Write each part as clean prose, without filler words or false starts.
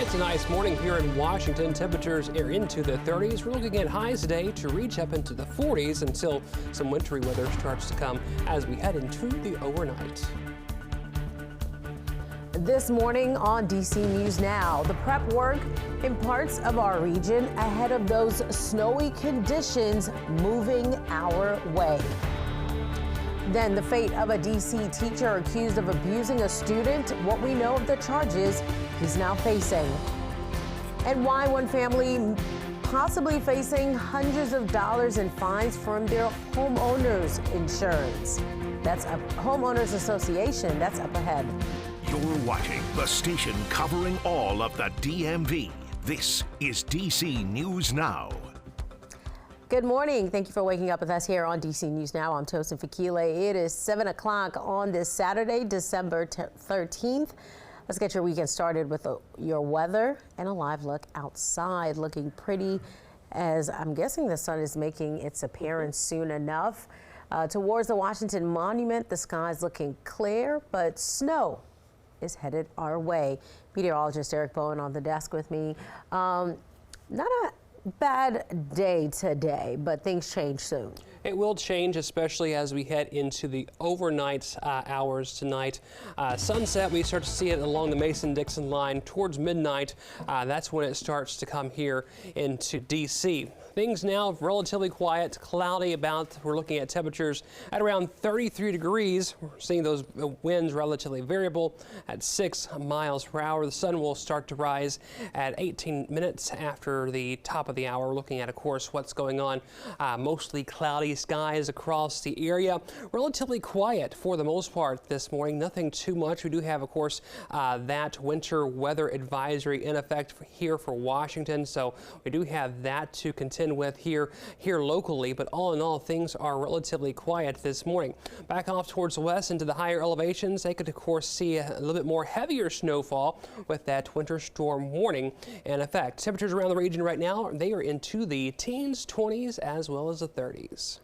It's a nice morning here in Washington. Temperatures are into the 30s. We're looking at highs today to reach up into the 40s until some wintry weather starts to come as we head into the overnight. This morning on DC News Now, the prep work in parts of our region ahead of those snowy conditions moving our way. Then the fate of a DC teacher accused of abusing a student, what we know of the charges he's now facing. And why one family possibly facing hundreds of dollars in fines from their homeowners insurance. That's a homeowners association. That's up ahead. You're watching the station covering all of the DMV. This is DC News Now. Good morning. Thank you for waking up with us here on DC News Now. I'm Tosin Fakile. It is 7 o'clock on this Saturday, December 13th. Let's get your weekend started with your weather and a live look outside. Looking pretty, as I'm guessing the sun is making its appearance soon enough. Towards the Washington Monument, the sky is looking clear, but snow is headed our way. Meteorologist Eric Bowen on the desk with me. Not a bad day today, but things change soon. It will change, especially as we head into the overnight hours tonight. Sunset, we start to see it along the Mason-Dixon line towards midnight. That's when it starts to come here into D.C. Things now relatively quiet, cloudy about. We're looking at temperatures at around 33 degrees. We're seeing those winds relatively variable at 6 miles per hour. The sun will start to rise at 18 minutes after the top of the hour. We're looking at, of course, what's going on. Mostly cloudy skies across the area. Relatively quiet for the most part this morning. Nothing too much. We do have, of course, that winter weather advisory in effect here for Washington. So we do have that to contend with here locally, but all in all, things are relatively quiet this morning. Back off towards the west into the higher elevations, they could of course see a little bit more heavier snowfall with that winter storm warning in effect. Temperatures around the region right now, they are into the teens, 20s, as well as the 30s.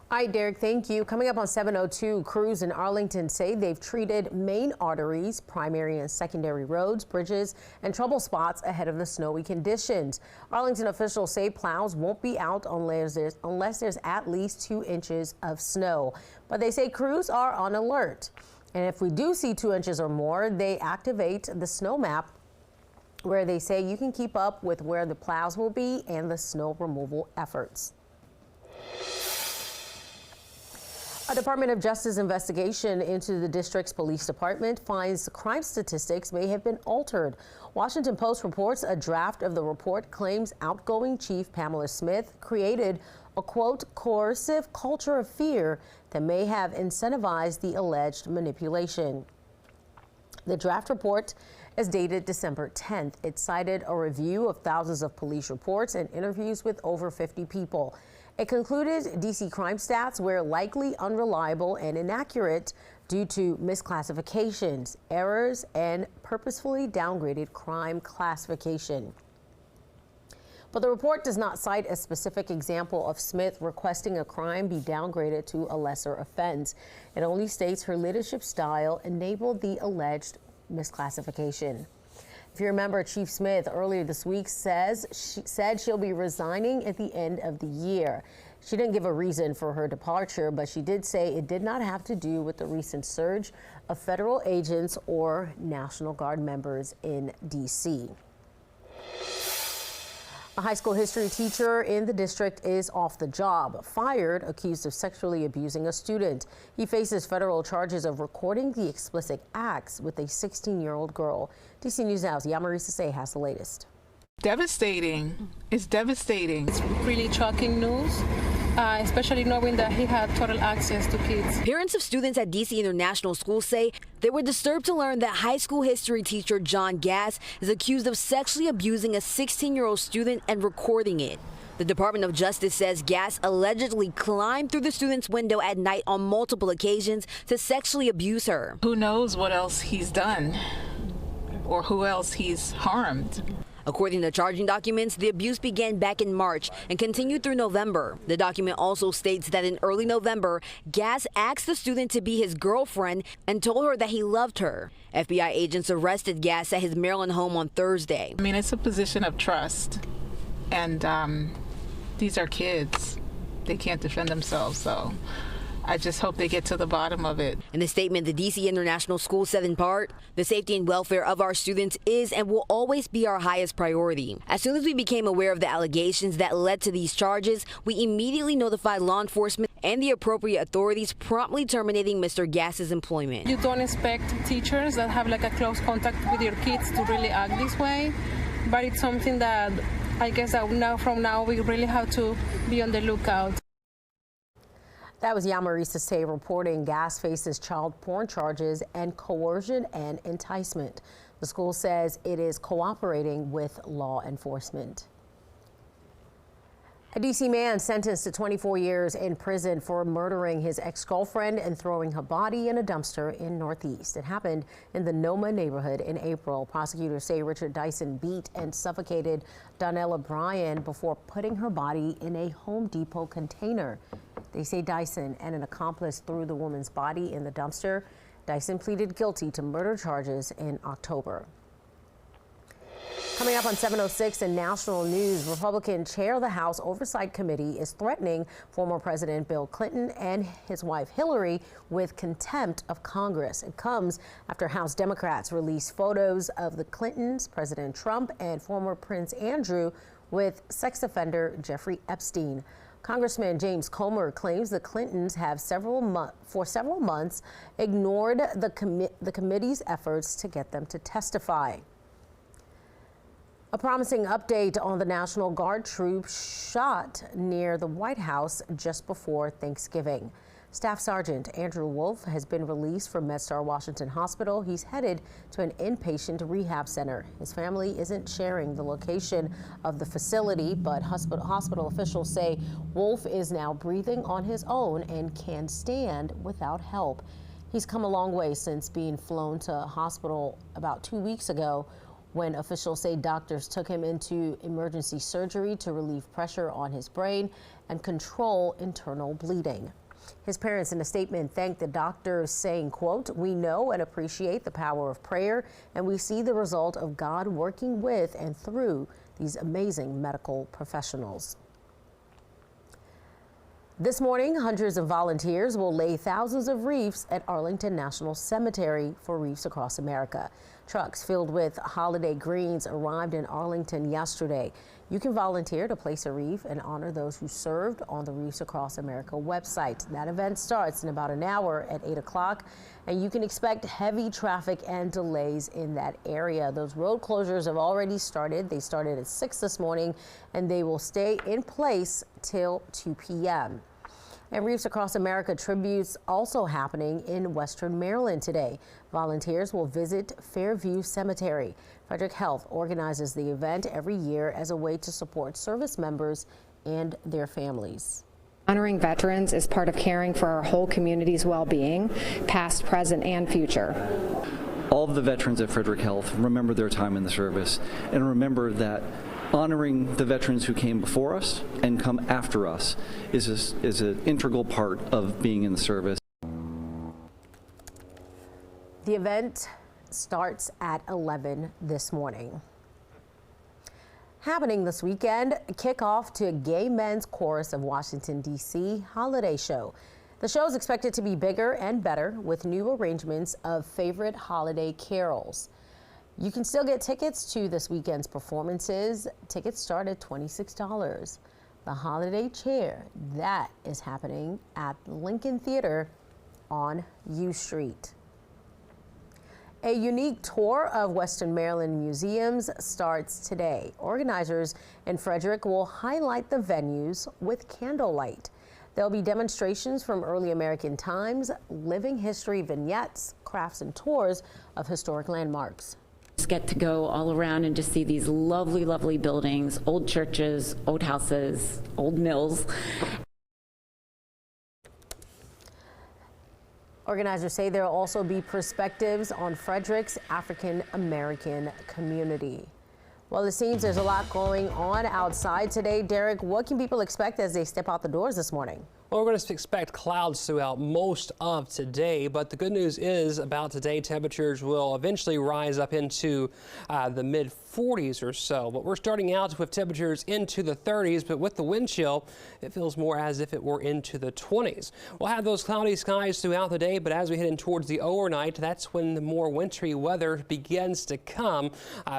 All right, Derek, thank you. Coming up on 7:02, crews in Arlington say they've treated main arteries, primary and secondary roads, bridges, and trouble spots ahead of the snowy conditions. Arlington officials say plows won't be out unless there's at least 2 inches of snow. But they say crews are on alert. And if we do see 2 inches or more, they activate the snow map, where they say you can keep up with where the plows will be and the snow removal efforts. A Department of Justice investigation into the district's police department finds crime statistics may have been altered. Washington Post reports a draft of the report claims outgoing Chief Pamela Smith created a, quote, coercive culture of fear that may have incentivized the alleged manipulation. The draft report is dated December 10th. It cited a review of thousands of police reports and interviews with over 50 people. It concluded DC crime stats were likely unreliable and inaccurate due to misclassifications, errors, and purposefully downgraded crime classification. But the report does not cite a specific example of Smith requesting a crime be downgraded to a lesser offense. It only states her leadership style enabled the alleged misclassification. If you remember, Chief Smith earlier this week said she'll be resigning at the end of the year. She didn't give a reason for her departure, but she did say it did not have to do with the recent surge of federal agents or National Guard members in D.C. A high school history teacher in the district is off the job, fired, accused of sexually abusing a student. He faces federal charges of recording the explicit acts with a 16-year-old girl. DC News Now's Yamarisa Say has the latest. Devastating. It's devastating. It's really shocking news, especially knowing that he had total access to kids. Parents of students at DC International School say they were disturbed to learn that high school history teacher John Gass is accused of sexually abusing a 16-year-old student and recording it. The Department of Justice says Gass allegedly climbed through the student's window at night on multiple occasions to sexually abuse her. Who knows what else he's done or who else he's harmed. According to charging documents, the abuse began back in March and continued through November. The document also states that in early November, Gass asked the student to be his girlfriend and told her that he loved her. FBI agents arrested Gass at his Maryland home on Thursday. I mean, it's a position of trust, and these are kids. They can't defend themselves, so I just hope they get to the bottom of it. In a statement, the D.C. International School said in part, the safety and welfare of our students is and will always be our highest priority. As soon as we became aware of the allegations that led to these charges, we immediately notified law enforcement and the appropriate authorities, promptly terminating Mr. Gass's employment. You don't expect teachers that have like a close contact with your kids to really act this way, but it's something that I guess that from now we really have to be on the lookout. That was Yamarisa Say reporting. Gass faces child porn charges and coercion and enticement. The school says it is cooperating with law enforcement. A D.C. man sentenced to 24 years in prison for murdering his ex-girlfriend and throwing her body in a dumpster in Northeast. It happened in the Noma neighborhood in April. Prosecutors say Richard Dyson beat and suffocated Donnella Bryan before putting her body in a Home Depot container. They say Dyson and an accomplice threw the woman's body in the dumpster. Dyson pleaded guilty to murder charges in October. Coming up on 7:06 in national news, Republican chair of the House Oversight Committee is threatening former President Bill Clinton and his wife Hillary with contempt of Congress. It comes after House Democrats released photos of the Clintons, President Trump, and former Prince Andrew with sex offender Jeffrey Epstein. Congressman James Comer claims the Clintons have for several months ignored the committee's efforts to get them to testify. A promising update on the National Guard troops shot near the White House just before Thanksgiving. Staff Sergeant Andrew Wolf has been released from MedStar Washington Hospital. He's headed to an inpatient rehab center. His family isn't sharing the location of the facility, but hospital officials say Wolf is now breathing on his own and can stand without help. He's come a long way since being flown to hospital about 2 weeks ago, when officials say doctors took him into emergency surgery to relieve pressure on his brain and control internal bleeding. His parents in a statement thanked the doctors, saying, quote, "We know and appreciate the power of prayer, and we see the result of God working with and through these amazing medical professionals." This morning, hundreds of volunteers will lay thousands of wreaths at Arlington National Cemetery for Wreaths Across America. Trucks filled with holiday greens arrived in Arlington yesterday. You can volunteer to place a wreath and honor those who served on the Wreaths Across America website. That event starts in about an hour at 8 o'clock, and you can expect heavy traffic and delays in that area. Those road closures have already started. They started at 6 this morning, and they will stay in place till 2 p.m. And Wreaths Across America tributes also happening in Western Maryland today. Volunteers will visit Fairview Cemetery. Frederick Health organizes the event every year as a way to support service members and their families. Honoring veterans is part of caring for our whole community's well-being, past, present, and future. All of the veterans at Frederick Health remember their time in the service and remember that honoring the veterans who came before us and come after us is an integral part of being in the service. The event starts at 11 this morning. Happening this weekend, kickoff to Gay Men's Chorus of Washington, D.C. holiday show. The show is expected to be bigger and better with new arrangements of favorite holiday carols. You can still get tickets to this weekend's performances. Tickets start at $26. The Holiday Chair, that is happening at Lincoln Theater on U Street. A unique tour of Western Maryland museums starts today. Organizers in Frederick will highlight the venues with candlelight. There'll be demonstrations from early American times, living history vignettes, crafts, and tours of historic landmarks. Just get to go all around and just see these lovely, lovely buildings, old churches, old houses, old mills. Organizers say there will also be perspectives on Frederick's African American community. Well, it seems there's a lot going on outside today. Derek, what can people expect as they step out the doors this morning? Well, we're going to expect clouds throughout most of today, but the good news is about today, temperatures will eventually rise up into the mid 40s or so. But we're starting out with temperatures into the 30s, but with the wind chill, it feels more as if it were into the 20s. We'll have those cloudy skies throughout the day, but as we head in towards the overnight, that's when the more wintry weather begins to come.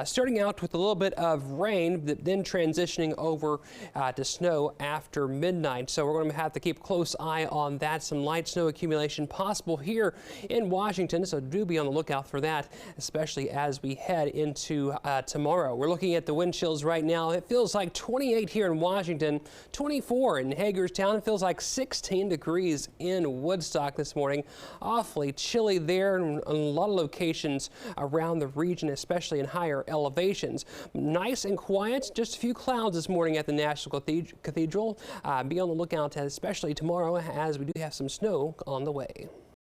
Starting out with a little bit of rain, then transitioning over to snow after midnight. So we're going to have to keep a close eye on that. Some light snow accumulation possible here in Washington, so do be on the lookout for that, especially as we head into tomorrow. We're looking at the wind chills right now. It feels like 28 here in Washington, 24 in Hagerstown. It feels like 16 degrees in Woodstock this morning. Awfully chilly there in a lot of locations around the region, especially in higher elevations. Nice and quiet, just a few clouds this morning at the National Cathedral. Be on the lookout, especially tomorrow, as we do have some snow on the way.